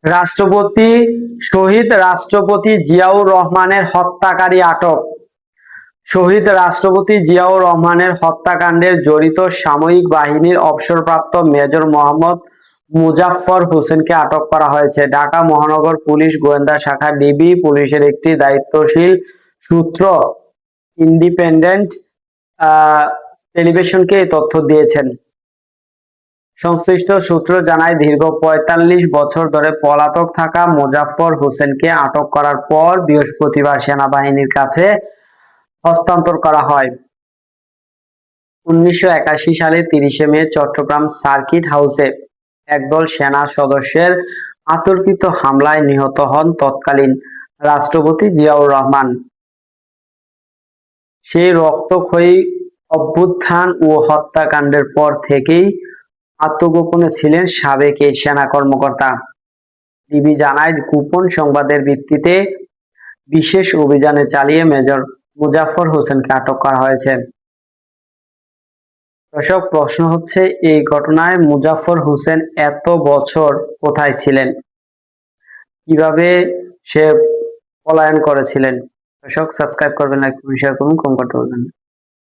রাষ্ট্রপতি শহীদ রাষ্ট্রপতি জিয়াউর রহমানের হত্যাকারী আটক। শহীদ রাষ্ট্রপতি জিয়াউর রহমানের হত্যাকাণ্ডে জড়িত সামরিক বাহিনীর অবসরপ্রাপ্ত মেজর মোহাম্মদ মোজাফফর হোসেনকে আটক করা হয়েছে। ঢাকা মহানগর পুলিশ গোয়েন্দা শাখা ডিবি পুলিশের একটি দায়িত্বশীল সূত্র ইন্ডিপেন্ডেন্ট টেলিভিশনকে এই তথ্য দিয়েছেন। সংশ্লিষ্ট সূত্র জানায়, দীর্ঘ ৪৫ বছর ধরে পলাতক থাকা মোজাফফর হোসেনকে আটক করার পর বৃহস্পতিবার সেনাবাহিনীর কাছে হস্তান্তর করা হয়। ১৯৮১ সালে ৩০ মে চট্টগ্রাম সার্কিট হাউসে একদল সেনা সদস্যের অতর্কিত হামলায় নিহত হন তৎকালীন রাষ্ট্রপতি জিয়াউর রহমান। সেই রক্তক্ষয়ী অভ্যুত্থান ও হত্যাকাণ্ডের পর থেকেই আত্মগোপনে ছিলেন সাবেক এই সেনা কর্মকর্তা। ডিবি জানায়, গোপন সংবাদের ভিত্তিতে বিশেষ অভিযান চালিয়ে মেজর মোজাফফর হোসেনকে আটক করা হয়েছে। দর্শক, প্রশ্ন হচ্ছে, এই ঘটনায় মোজাফফর হোসেন এত বছর কোথায় ছিলেন, কিভাবে সে পলায়ন করেছিলেন? দর্শক, সাবস্ক্রাইব করবেন, লাইক করবেন, শেয়ার করুন, কমেন্ট করতে বলবেন না।